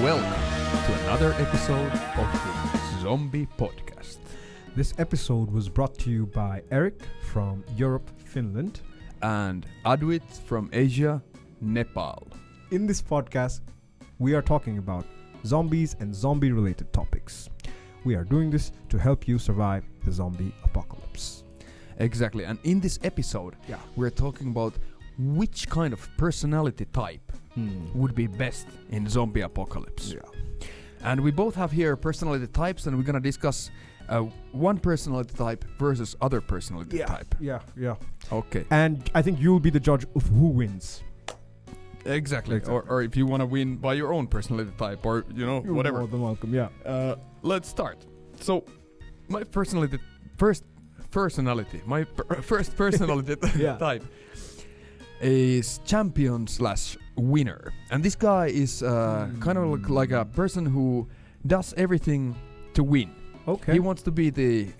welcome to another episode of the Zombie Podcast. This episode was brought to you by Erik from Europe, Finland. And Adwit from Asia, Nepal. In this podcast, we are talking about zombies and zombie-related topics. We are doing this to help you survive the zombie apocalypse. Exactly, and in this episode, we're talking about which kind of personality type would be best in zombie apocalypse. Yeah. And we both have here personality types, and we're gonna discuss one personality type versus other personality type. Yeah. Okay. And I think you'll be the judge of who wins. Exactly. Or if you want to win by your own personality type, or You're whatever. more than welcome, yeah. Let's start. So, my first personality type is champion / winner, and this guy is kind of like a person who does everything to win. Okay. He wants to be the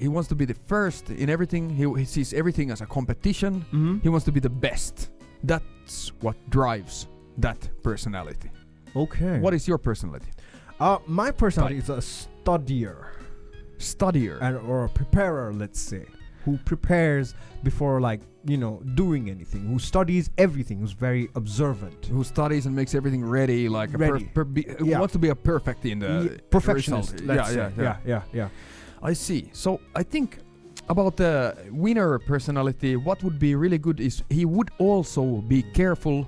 first in everything. He sees everything as a competition. Mm-hmm. He wants to be the best. That's what drives that personality. Okay. What is your personality? My personality is a studier. Or a preparer, let's say, who prepares before, doing anything, who studies everything, who's very observant, Who studies and makes everything ready, who wants to be a perfect in the perfectionist. result. Let's say. Yeah. I see. So I think about the winner personality, what would be really good is he would also be careful,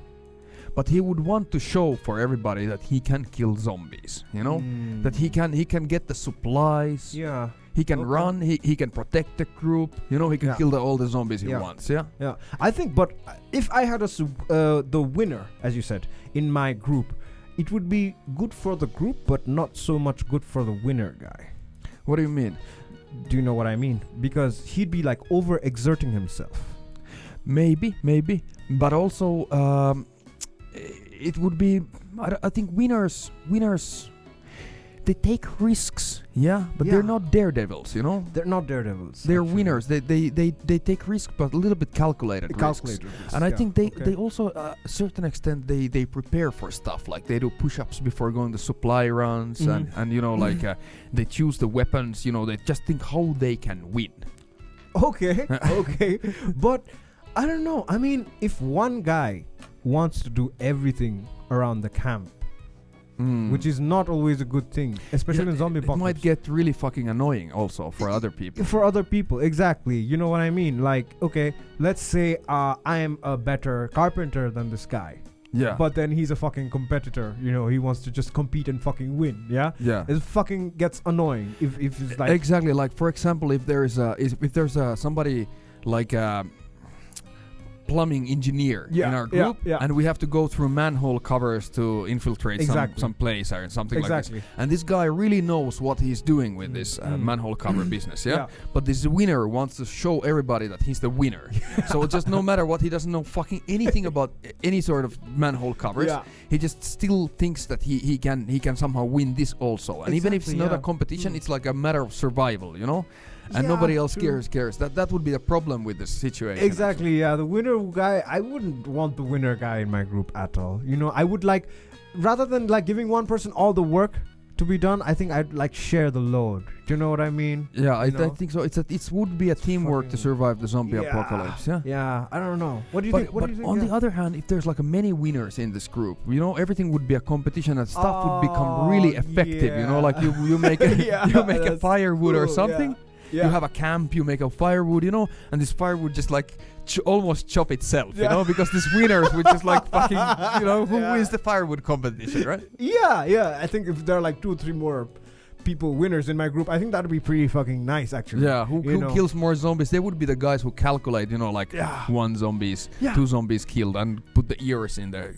but he would want to show for everybody that he can kill zombies, that he can get the supplies. Yeah. He can run, he can protect the group, he can kill all the zombies he wants, Yeah. I think, but if I had the winner, as you said, in my group, it would be good for the group, but not so much good for the winner guy. What do you mean? Do you know what I mean? Because he'd be over-exerting himself. Maybe, but also it would be. I think winners. They take risks, but they're not daredevils, They're not daredevils. They're actually. winners. They take risks, but a little bit calculated risks. And I think they also, a certain extent, they prepare for stuff. Like they do push-ups before going to supply runs, and they choose the weapons. They just think how they can win. Okay. But I don't know. I mean, if one guy wants to do everything around the camp, which is not always a good thing, especially in zombie apocalypse. It might get really fucking annoying also for other people. For other people, exactly. You know what I mean? Okay, let's say I am a better carpenter than this guy. Yeah. But then he's a fucking competitor. He wants to just compete and fucking win. Yeah. Yeah. It fucking gets annoying if it's like exactly. Like for example, if there's somebody like plumbing engineer in our group, and we have to go through manhole covers to infiltrate some place or something like this. And this guy really knows what he's doing with this manhole cover business, But this winner wants to show everybody that he's the winner. So just no matter what, he doesn't know fucking anything about any sort of manhole covers. Yeah. He just still thinks that he can somehow win this also. And even if it's not a competition, it's like a matter of survival, And nobody else cares. That would be the problem with this situation. Exactly, the winner guy, I wouldn't want the winner guy in my group at all. I would rather than giving one person all the work to be done, I think I'd share the load. Do you know what I mean? Yeah, I think so. It would be a teamwork to survive the zombie apocalypse. Yeah, I don't know. What do you think? What do you think? On the other hand, if there's many winners in this group, everything would be a competition and stuff would become really effective. You make a firewood or something. Yeah. You have a camp, you make a firewood, and this firewood just almost chop itself, because these winners would just fucking, who wins the firewood competition, right? Yeah. I think if there are 2 or 3 more people winners in my group, I think that would be pretty fucking nice, actually. Yeah, who kills more zombies? They would be the guys who calculate, 1 zombies, 2 zombies killed, and put the ears in there,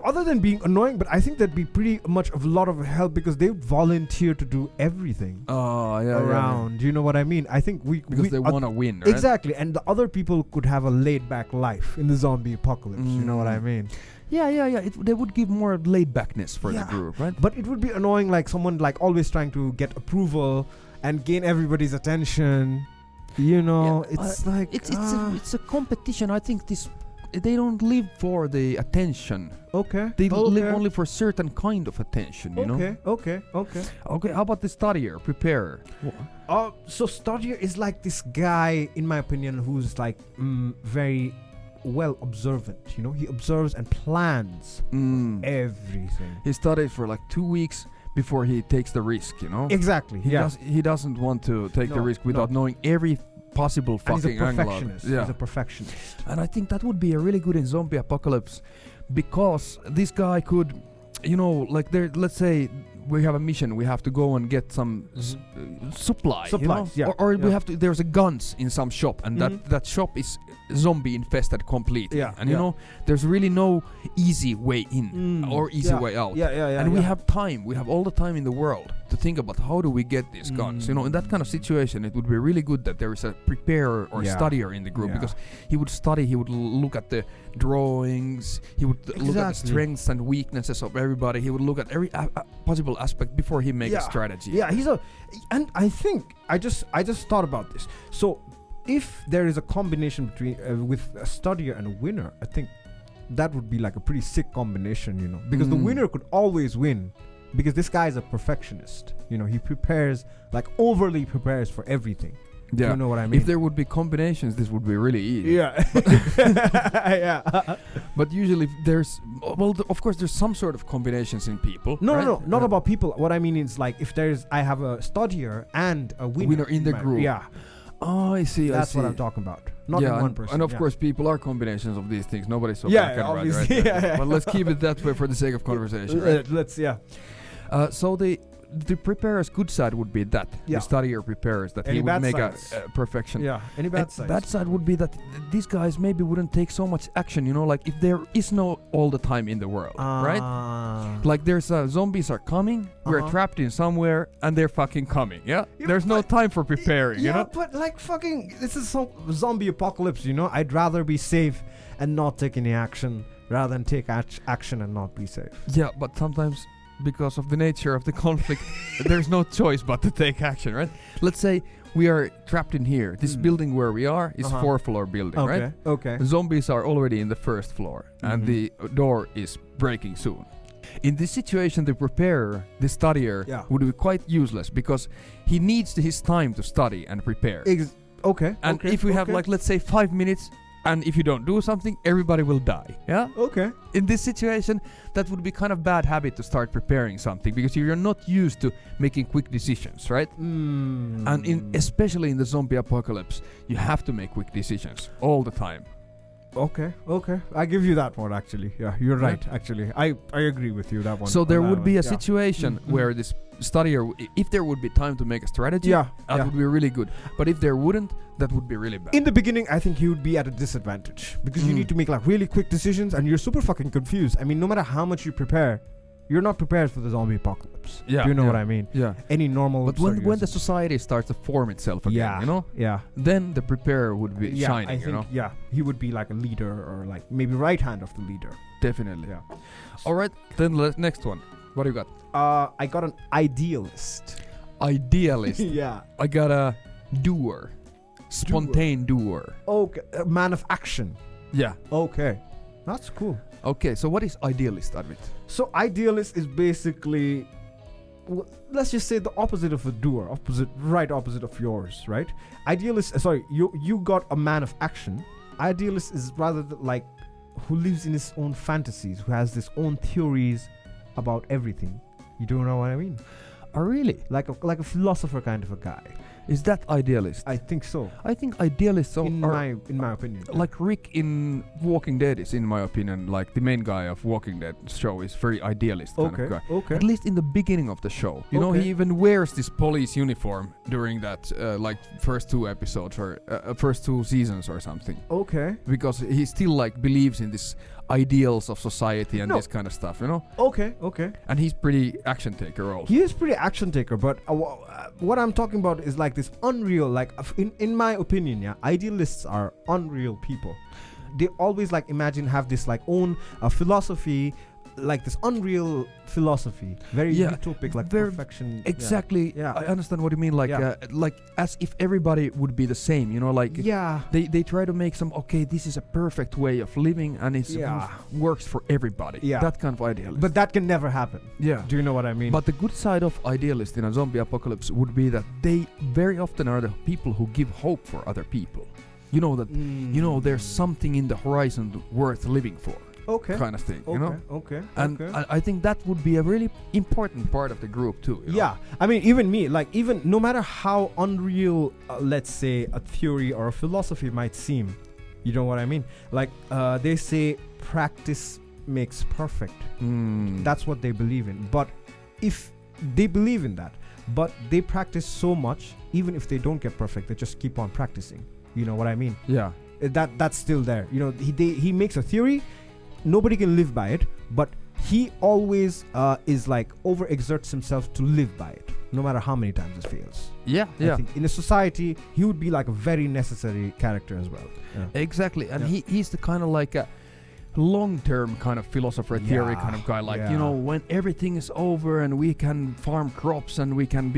other than being annoying, but I think that'd be pretty much a lot of help because they would volunteer to do everything around. You know what I mean? I think because they want to win, right? Exactly, and the other people could have a laid-back life in the zombie apocalypse. You know what I mean? Yeah. They would give more laid-backness for the group, right? But it would be annoying, someone always trying to get approval and gain everybody's attention. It's a competition. I think this they don't live for the attention. Okay. They live only for certain kind of attention, you know? Okay, how about the studier, preparer? So studier is like this guy, in my opinion, who's like very well observant, you know? He observes and plans everything. He studies for like 2 weeks before he takes the risk, you know? Exactly. He doesn't want to take the risk without knowing every possible fucking angle. He's a perfectionist. And I think that would be a really good in zombie apocalypse, because this guy could, you know, like let's say we have a mission, we have to go and get some supplies, you know? Or we have to, there's a guns in some shop, and that shop is zombie infested completely. And you know, there's really no easy way in or easy way out. And we have time, we have all the time in the world to think about how do we get these guns. You know, in that kind of situation, it would be really good that there is a preparer or studier in the group, because he would study, he would look at the drawings, he would look at the strengths and weaknesses of everybody, he would look at every possible aspect before he makes a strategy. And I think I just thought about this. So if there is a combination between with a studier and a winner, I think that would be like a pretty sick combination, you know, because the winner could always win, because this guy is a perfectionist, you know. He prepares, like overly prepares for everything. Yeah. You know what I mean? If there would be combinations, this would be really easy. But usually there's, of course there's some sort of combinations in people. No, not about people. What I mean is, like, if I have a studier and a winner in the group. Yeah. Oh, I see. That's what I'm talking about. Not in one person. And of course, people are combinations of these things. Nobody's so black and white, right? But let's keep it that way for the sake of conversation. Right? So the preparer's good side would be that the studier prepares that he would make a perfection. Any bad sides? Bad side would be that these guys maybe wouldn't take so much action, you know, like if there is no all the time in the world, right? Like there's zombies are coming, we're trapped in somewhere, and they're fucking coming. There's no time for preparing, you know? But like fucking, this is some zombie apocalypse, you know? I'd rather be safe and not take any action rather than take action and not be safe. Yeah, but sometimes, because of the nature of the conflict, there's no choice but to take action, right? Let's say we are trapped in here. This building where we are is 4-floor building, right? Okay. Zombies are already in the first floor, and the door is breaking soon. In this situation, the preparer, the studier, would be quite useless, because he needs his time to study and prepare. And if we have, like, let's say 5 minutes, and if you don't do something, everybody will die. Yeah? Okay. In this situation, that would be kind of bad habit to start preparing something, because you're not used to making quick decisions, right? And especially in the zombie apocalypse, you have to make quick decisions all the time. Okay. I give you that one, actually. Yeah, you're right, actually. I agree with you, that one. So there would be a situation where this studier, if there would be time to make a strategy, that would be really good. But if there wouldn't, that would be really bad. In the beginning, I think he would be at a disadvantage, because you need to make like really quick decisions, and you're super fucking confused. I mean, no matter how much you prepare, you're not prepared for the zombie apocalypse. Do you know what I mean? Any normal. But when the society starts to form itself again, you know, then the preparer would be shining. I think, he would be like a leader, or like maybe right hand of the leader. Definitely. All right, then next one. What do you got? I got an idealist. Idealist. I got a doer. Spontaneous doer. Okay, a man of action. Okay, that's cool. Okay, so what is idealist, Adwit? So idealist is basically, let's just say, the opposite of a doer, right opposite of yours, right? Idealist, you got a man of action. Idealist is rather like who lives in his own fantasies, who has his own theories about everything. You don't know what I mean? Oh, really? Like a philosopher kind of a guy. Is that idealist? I think so. I think idealists are, in my opinion. Like Rick in Walking Dead is, in my opinion, like the main guy of Walking Dead show is very idealist kind of guy. Okay. At least in the beginning of the show. You know, he even wears this police uniform during that like first 2 episodes or first 2 seasons or something. Okay. Because he still like believes in this ideals of society and this kind of stuff, you know? Okay. And he's pretty action taker also. He is pretty action taker, but what I'm talking about is like this unreal, like in my opinion, idealists are unreal people. They always like have this like own philosophy, like this unreal philosophy, very utopic, like perfection. Exactly. Yeah. I understand what you mean. Like, like as if everybody would be the same. You know, like they try to make some. Okay, this is a perfect way of living, and it works for everybody. Yeah. That kind of idealist. But that can never happen. Yeah. Do you know what I mean? But the good side of idealist in a zombie apocalypse would be that they very often are the people who give hope for other people. You know that you know there's something in the horizon worth living for. Okay. Kind of thing, you know? Okay. And I think that would be a really important part of the group too. You know? I mean, even me, like, even no matter how unreal, let's say, a theory or a philosophy might seem, you know what I mean? Like, they say practice makes perfect. That's what they believe in. But if they believe in that, but they practice so much, even if they don't get perfect, they just keep on practicing. You know what I mean? Yeah. That's still there. You know, he makes a theory. Nobody can live by it, but he always is like overexerts himself to live by it, no matter how many times it fails. Yeah. I think in a society, he would be like a very necessary character as well. Yeah. Exactly, and he's the kind of like a long-term kind of philosopher theory kind of guy. Like, you know, when everything is over and we can farm crops and we can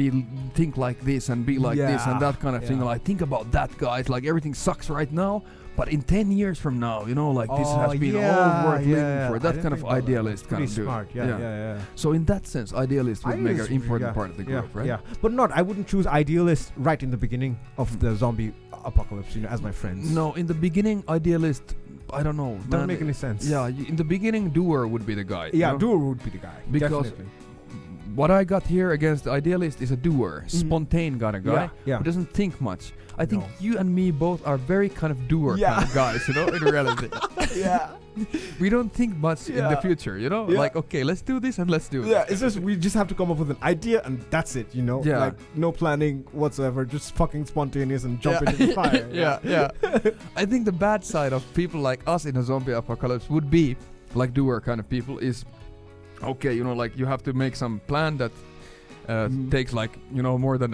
think like this and be like this and that kind of thing. Like, think about that, guys. Like, everything sucks right now. But in 10 years from now, you know, like this has been all worth living for. That kind of idealist kind of dude. Smart. Yeah. So in that sense, idealist would make an important part of the group, right? Yeah. But I wouldn't choose idealist right in the beginning of the zombie apocalypse, you know, as my friends. No, in the beginning, idealist, I don't know. Doesn't make any sense. Yeah, in the beginning, doer would be the guy. Yeah, doer would be the guy. Because definitely. What I got here against the idealist is a doer, spontaneous kind of guy who doesn't think much. I think you and me both are very kind of doer kind of guys, you know, in reality. We don't think much in the future, you know? Like, okay, let's do this and let's do it. Yeah, it's just, we just have to come up with an idea and that's it, you know? Yeah. Like, no planning whatsoever, just fucking spontaneous and jump into the fire. Yeah. I think the bad side of people like us in a zombie apocalypse would be, like doer kind of people, is, okay, you know, like you have to make some plan that takes like, you know, more than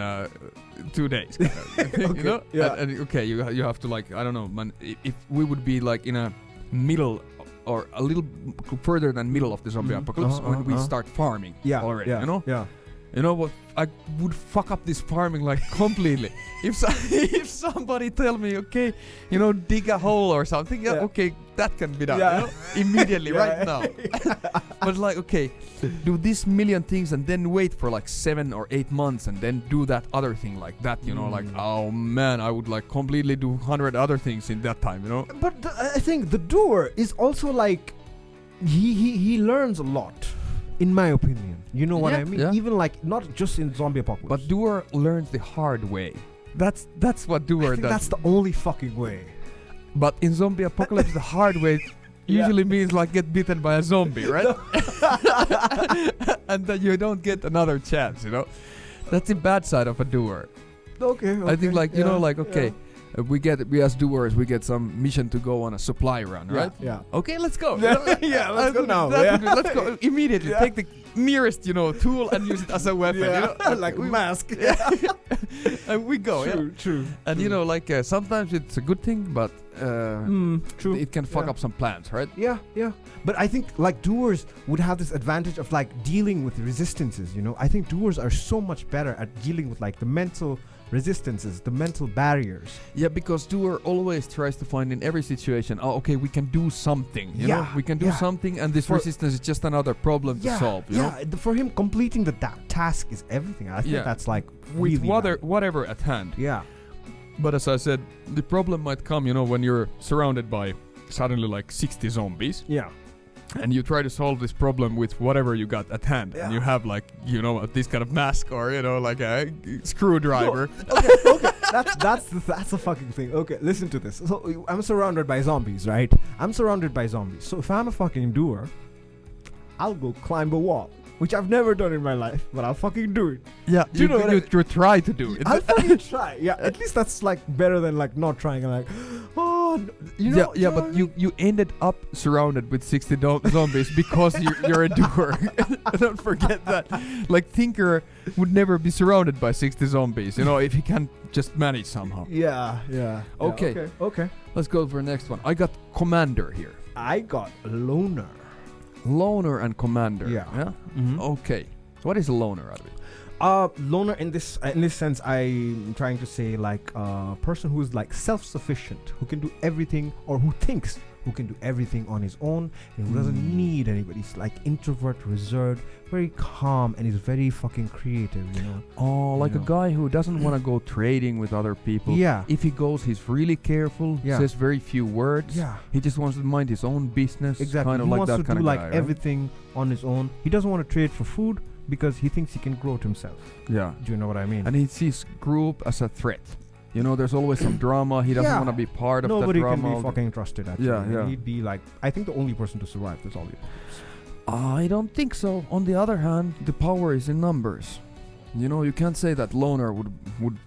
2 days. Kind of thing, you know? And okay, you have to, like, I don't know, man, if we would be like in a middle or a little further than middle of the zombie apocalypse when we start farming already, you know? Yeah. You know what? I would fuck up this farming like completely. If somebody tell me, okay, you know, dig a hole or something, okay, that can be done, you know, immediately right now. But like, okay, do this million things and then wait for like 7 or 8 months and then do that other thing like that, you know, like, oh man, I would like completely do 100 other things in that time, you know. But I think the doer is also like, he learns a lot. In my opinion, you know what I mean? Even like not just in zombie apocalypse. But doer learns the hard way. That's what doer does. That's the only fucking way. But in zombie apocalypse, the hard way usually means like get bitten by a zombie, right? And then you don't get another chance, you know? That's the bad side of a doer. Okay. I think like, you know, like, okay. We as doers, we get some mission to go on a supply run, right? Yeah. Okay, let's go. Let's go now. Let's go immediately. Take the nearest, you know, tool and use it as a weapon. You know? Like a mask. And we go. True. And you know, like sometimes it's a good thing, but true. It can fuck up some plans, right? Yeah. But I think like doers would have this advantage of like dealing with resistances. You know, I think doers are so much better at dealing with like the mental resistances, the mental barriers. Yeah, because doer always tries to find in every situation, okay, we can do something, you know? We can do something, and this resistance is just another problem to solve, you know? For him, completing the task is everything. I think that's like with whatever at hand. Yeah. But as I said, the problem might come, you know, when you're surrounded by suddenly like 60 zombies. Yeah. And you try to solve this problem with whatever you got at hand. And you have like, you know, this kind of mask or, you know, like a screwdriver. Okay. That's a fucking thing. Okay, listen to this. So I'm surrounded by zombies, right? So if I'm a fucking doer, I'll go climb a wall. Which I've never done in my life, but I'll fucking do it. Yeah, you try to do it. I'll fucking try. Yeah, at least that's like better than like not trying and like, you know. Yeah, but you ended up surrounded with 60 zombies because you're a doer. Don't forget that. Like Thinker would never be surrounded by 60 zombies, you know, if he can just manage somehow. Yeah. Okay. Let's go for the next one. I got Commander here. I got Loner. Loner and commander. Yeah. Mm-hmm. Okay. What is a loner, Adwit? Loner in this sense, I'm trying to say like a person who's like self-sufficient, who can do everything, or who thinks who can do everything on his own, and who doesn't need anybody. He's like introvert, reserved, very calm, and he's very fucking creative, you know. Oh, like a guy who doesn't want to go trading with other people. Yeah. If he goes, he's really careful. Yeah. Says very few words. Yeah. He just wants to mind his own business. Exactly. Kind of he like wants that to kind do of like guy, right? everything on his own. He doesn't want to trade for food because he thinks he can grow it himself. Yeah. Do you know what I mean? And he sees group as a threat. You know, there's always some drama. He doesn't want to be part of that drama. Nobody can be fucking trusted, actually. Yeah. He'd be like, I think the only person to survive this zombie apocalypse. I don't think so. On the other hand, the power is in numbers. You know, you can't say that loner would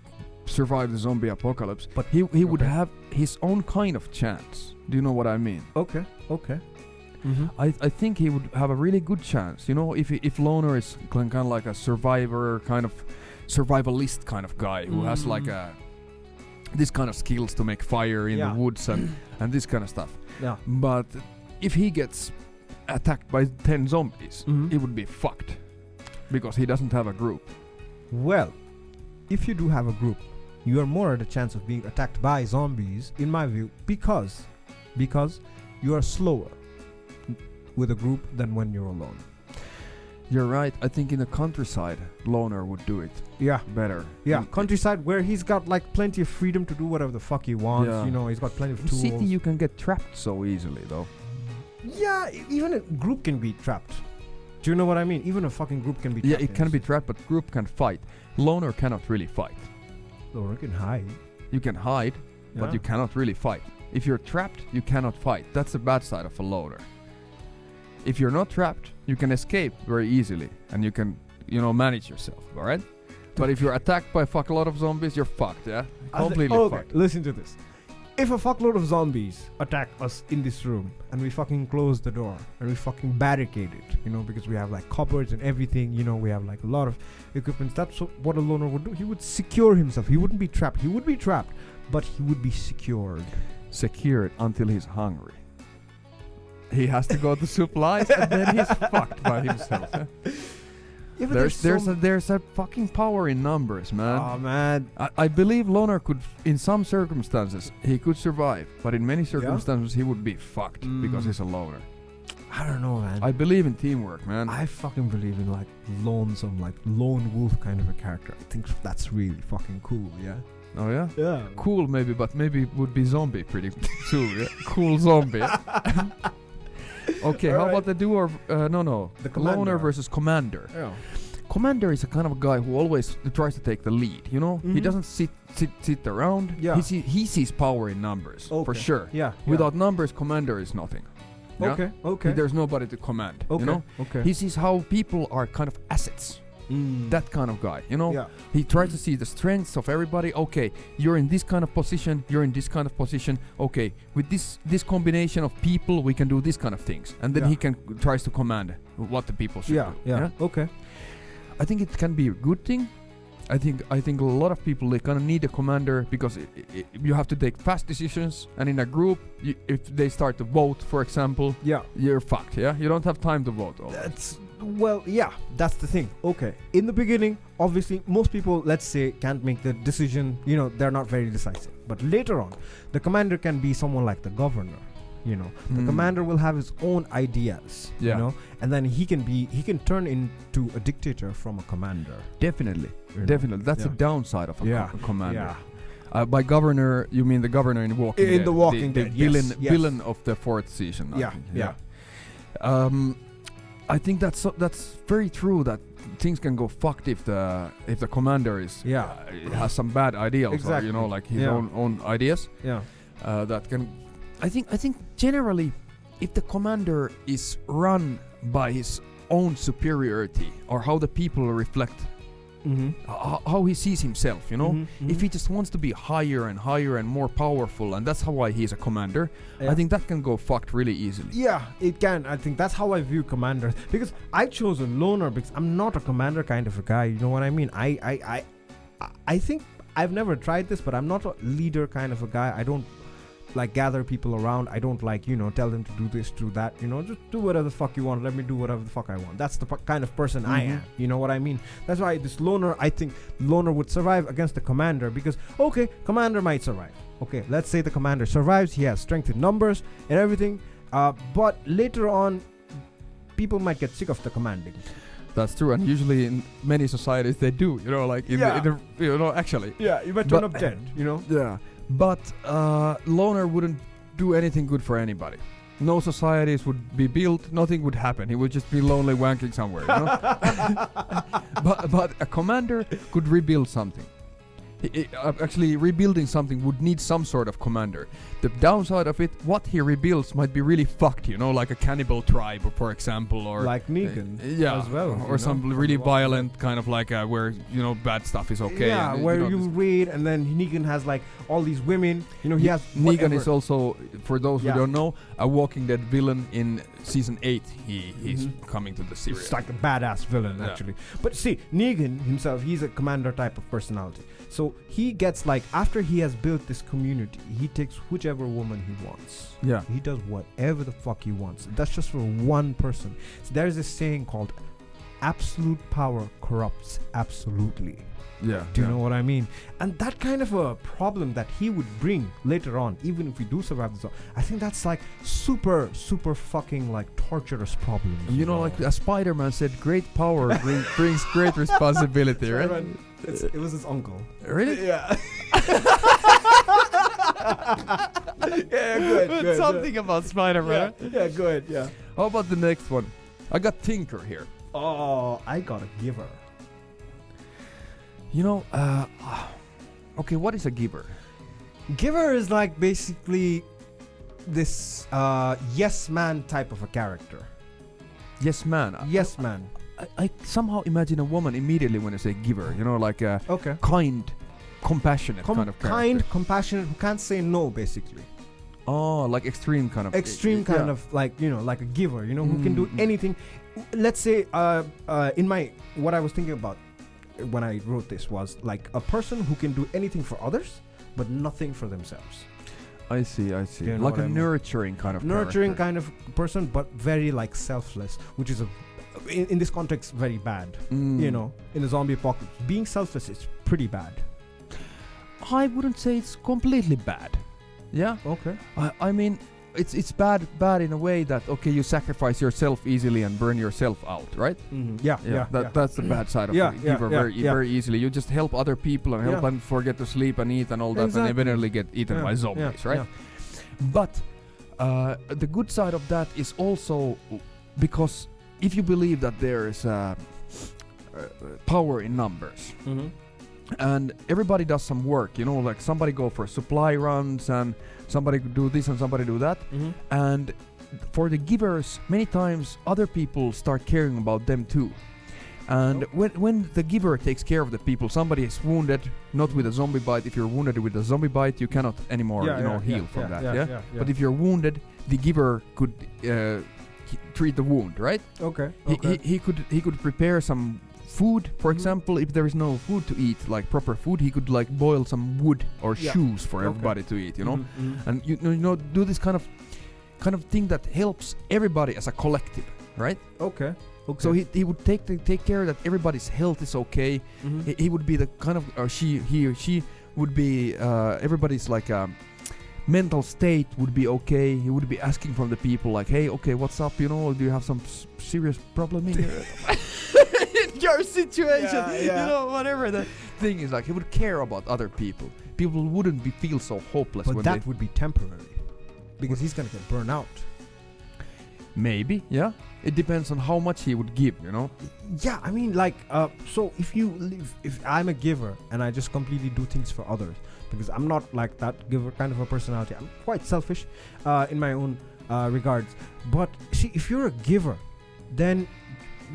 survive the zombie apocalypse, but he would have his own kind of chance. Do you know what I mean? Okay. Mm-hmm. I think he would have a really good chance. You know, if loner is kind of like a survivor, kind of survivalist kind of guy who has like this kind of skills to make fire in the woods and this kind of stuff. Yeah. But if he gets attacked by 10 zombies, he would be fucked because he doesn't have a group. Well, if you do have a group, you are more at a chance of being attacked by zombies, in my view, because you are slower with a group than when you're alone. You're right. I think in the countryside, loner would do it. Yeah. Better. Yeah. Countryside where he's got like plenty of freedom to do whatever the fuck he wants. Yeah. You know, he's got plenty of tools. City, you can get trapped so easily, though. Yeah. Even a group can be trapped. Do you know what I mean? Even a fucking group can be trapped. Yeah, it can be trapped, but group can fight. Loner cannot really fight. Loner can hide. You can hide, but you cannot really fight. If you're trapped, you cannot fight. That's the bad side of a loner. If you're not trapped, you can escape very easily and you can, manage yourself, alright? But if you're attacked by a fuckload of zombies, you're fucked, yeah? Completely fucked. Listen to this. If a fuckload of zombies attack us in this room and we fucking close the door and we fucking barricade it, because we have like cupboards and everything, we have like a lot of equipment. That's what a loner would do. He would secure himself. He wouldn't be trapped. He would be trapped, but he would be secured. Secured until he's hungry. He has to go to supplies and then he's fucked by himself. Yeah, there's a fucking power in numbers, man. Oh man, I believe loner could, in some circumstances, he could survive, but in many circumstances he would be fucked because he's a loner. I don't know, man. I believe in teamwork, man. I fucking believe in like lone wolf kind of a character. I think that's really fucking cool. Yeah. Oh yeah? Yeah. Cool maybe, but maybe it would be zombie pretty soon. Yeah? Cool zombie. Okay, how about the duo? The loner versus commander. Yeah. Commander is a kind of a guy who always tries to take the lead. He doesn't sit around. Yeah. He sees power in numbers for sure. Yeah. Without numbers, commander is nothing. Yeah? Okay. There's nobody to command. Okay. Okay. He sees how people are kind of assets. That kind of guy, Yeah. He tries to see the strengths of everybody. Okay, you're in this kind of position, you're in this kind of position. Okay, with this combination of people, we can do this kind of things. And then he tries to command what the people should do. Yeah. Okay. I think it can be a good thing. I think a lot of people, they kind of need a commander because you have to take fast decisions. And in a group, if they start to vote, for example, you're fucked. Yeah, you don't have time to vote. That's the thing. Okay, in the beginning, obviously, most people, let's say, can't make the decision. They're not very decisive. But later on, the commander can be someone like the governor. The commander will have his own ideas. And then he can turn into a dictator from a commander. Definitely. That's the downside of a commander. By governor, you mean the governor in Walking Dead. In the Walking Dead, villain of the 4th season. I think that's very true that things can go fucked if the commander has some bad ideas or like his own ideas. That can. I think generally, if the commander is run by his own superiority or how the people reflect. How he sees himself, if he just wants to be higher and higher and more powerful, and that's why he's a commander. I think that can go fucked really easily. Yeah, it can. I think that's how I view commanders, because I chose a loner because I'm not a commander kind of a guy. You know what I mean? I think I've never tried this, but I'm not a leader kind of a guy. like gather people around. I don't like, tell them to do this, do that, just do whatever the fuck you want. Let me do whatever the fuck I want. That's the kind of person I am. You know what I mean? That's why this loner, I think loner would survive against the commander, because, okay, commander might survive. Okay, let's say the commander survives. He has strength in numbers and everything. But later on, people might get sick of the commanding. That's true, and usually in many societies they do, like actually. Yeah, you might turn up dead, Yeah, but loner wouldn't do anything good for anybody. No societies would be built, nothing would happen. He would just be lonely wanking somewhere, But a commander could rebuild something. Actually, rebuilding something would need some sort of commander. The downside of it, what he rebuilds might be really fucked, like a cannibal tribe, for example, or like Negan, as well, or some really violent kind of like where bad stuff is okay. Yeah, and, where you read, and then Negan has like all these women. He has Negan is also, for those who don't know, a Walking Dead villain in season 8. He's coming to the series. It's like a badass villain actually. But see, Negan himself, he's a commander type of personality. So he gets like, after he has built this community, he takes whichever woman he wants. Yeah. He does whatever the fuck he wants. That's just for one person. So there's this saying called absolute power corrupts absolutely. Yeah. Do you know what I mean? And that kind of a problem that he would bring later on, even if we do survive this, I think that's like super, super fucking like torturous problem. Like a Spider-Man said, great power brings great responsibility, right? It was his uncle. Really? Yeah. Yeah, good. Something about Spider-Man. Yeah, good, yeah. How about the next one? I got Tinker here. Oh, I got a giver. Okay, what is a giver? Giver is like basically this yes man type of a character. Yes man. Yes man. I somehow imagine a woman immediately when I say giver. Like a kind, compassionate kind of character. Kind, compassionate, who can't say no, basically. Oh, like extreme kind of. Extreme kind of like, like a giver, who can do anything. Let's say what I was thinking about when I wrote this was like a person who can do anything for others, but nothing for themselves. I see. Like a nurturing kind of nurturing kind of person, but very like selfless, which is in this context very bad. In the zombie apocalypse, being selfless is pretty bad. I wouldn't say it's completely bad. Yeah. Okay. I mean, it's bad in a way that you sacrifice yourself easily and burn yourself out, right? That's the bad side of it. Very easily. You just help other people and help them forget to sleep and eat and all that, and eventually get eaten by zombies, right? But the good side of that is also because if you believe that there is power in numbers. And everybody does some work, like somebody go for supply runs and somebody do this and somebody do that. And for the givers, many times other people start caring about them too. And when the giver takes care of the people, somebody is wounded, not with a zombie bite. If you're wounded with a zombie bite, you cannot anymore heal from that. But if you're wounded, the giver could treat the wound, right? Okay. He could prepare some food, for example. If there is no food to eat, like proper food, he could like boil some wood or shoes for everybody to eat, and do this kind of thing that helps everybody as a collective, right? Okay. So he would take care that everybody's health is okay. He would be the kind of, or he or she would be everybody's like mental state would be okay. He would be asking from the people like, hey, okay, what's up? Do you have some serious problem in here? Your situation, whatever the thing is, like he would care about other people. People wouldn't feel so hopeless. But that would be temporary, because he's gonna get burned out. Maybe, yeah. It depends on how much he would give, Yeah, I mean, like, so if I'm a giver and I just completely do things for others, because I'm not like that giver kind of a personality. I'm quite selfish in my own regards. But see, if you're a giver, then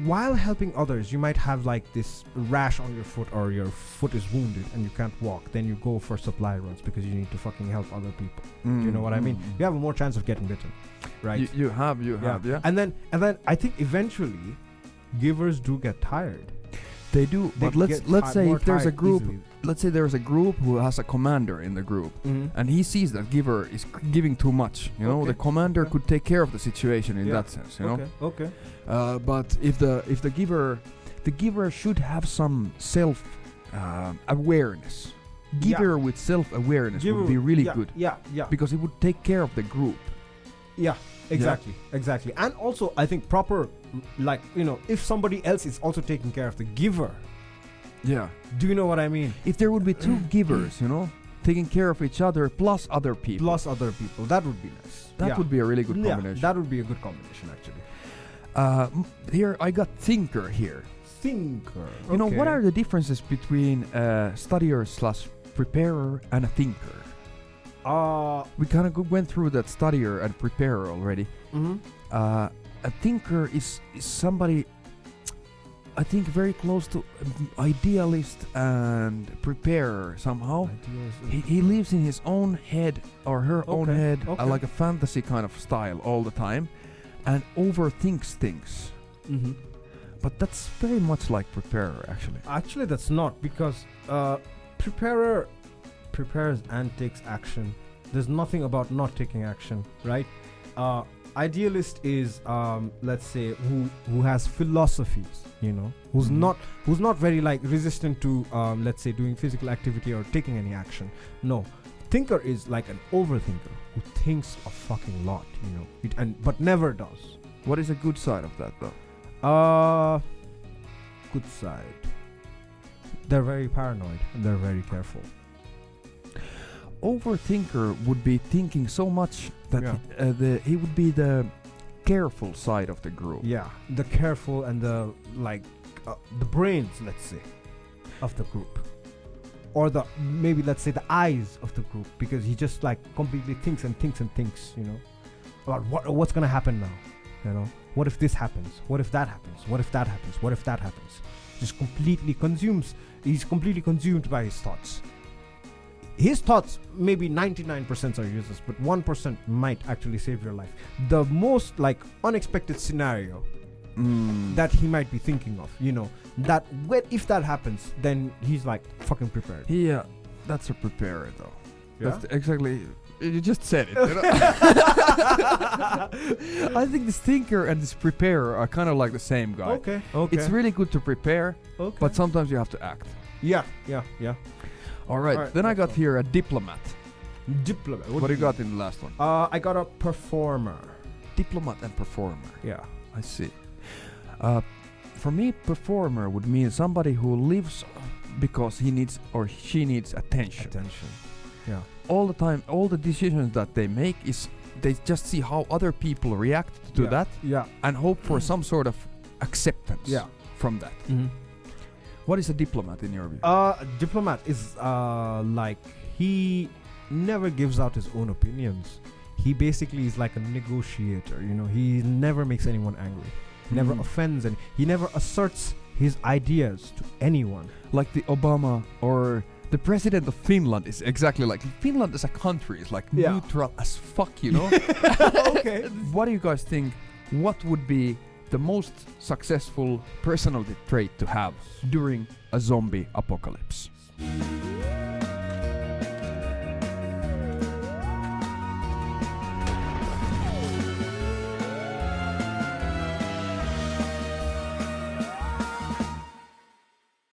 while helping others, you might have like this rash on your foot, or your foot is wounded and you can't walk. Then you go for supply runs because you need to fucking help other people. Do you know what I mean? You have a more chance of getting bitten, right? You have, yeah. And then I think eventually givers do get tired. They do, but let's say if there's a group let's say there's a group who has a commander in the group, and he sees that giver is giving too much. You know, the commander could take care of the situation in that sense. You know. Okay. But if the giver should have some self awareness. Giver with self-awareness would be really good. Yeah. Because it would take care of the group. Yeah, exactly. And also, I think proper, like, you know, if somebody else is also taking care of the giver. Yeah. Do you know what I mean? If there would be two givers, you know, taking care of each other plus other people. That would be nice. That would be a really good combination. Yeah, that would be a good combination, actually. Here, I got thinker here. Thinker. You know, what are the differences between a studier/preparer and a thinker? We kind of went through that studier and preparer already. A thinker is somebody, I think, very close to idealist and preparer somehow. He lives in his own head or her own head, like a fantasy kind of style all the time, and overthinks things. But that's very much like preparer, actually. Actually, that's not, because prepares and takes action. There's nothing about not taking action, right? Idealist is, let's say, who has philosophies, you know, who's not very like resistant to, let's say, doing physical activity or taking any action. No, thinker is like an overthinker who thinks a fucking lot, you know, but never does. What is a good side of that, though? Good side. They're very paranoid and they're very careful. Overthinker would be thinking so much that he would be the careful side of the group. Yeah, the careful and the the brains, let's say, of the group, or maybe let's say the eyes of the group, because he just like completely thinks, you know, about what's gonna happen now, you know. What if this happens? What if that happens? What if that happens? What if that happens? He's completely consumed by his thoughts. His thoughts, maybe 99% are useless, but 1% might actually save your life. The most like unexpected scenario that he might be thinking of, you know, that if that happens, then he's like fucking prepared. Yeah, that's a preparer though. Yeah? That's exactly. You just said it. You know? I think this thinker and this preparer are kind of like the same guy. Okay. It's really good to prepare, but sometimes you have to act. Yeah. All right. Then I got here a diplomat. Diplomat. What do you got in the last one? I got a performer. Diplomat and performer. Yeah. I see. For me, performer would mean somebody who lives because he needs or she needs attention. Yeah. All the time, all the decisions that they make is they just see how other people react to that, and hope for some sort of acceptance from that. What is a diplomat in your view? A diplomat is like he never gives out his own opinions. He basically is like a negotiator. You know, he never makes anyone angry. He never offends, and he never asserts his ideas to anyone. Like the Obama or the president of Finland is exactly like Finland as a country is like neutral as fuck, you know. Okay. What do you guys think? What would be the most successful personality trait to have during a zombie apocalypse?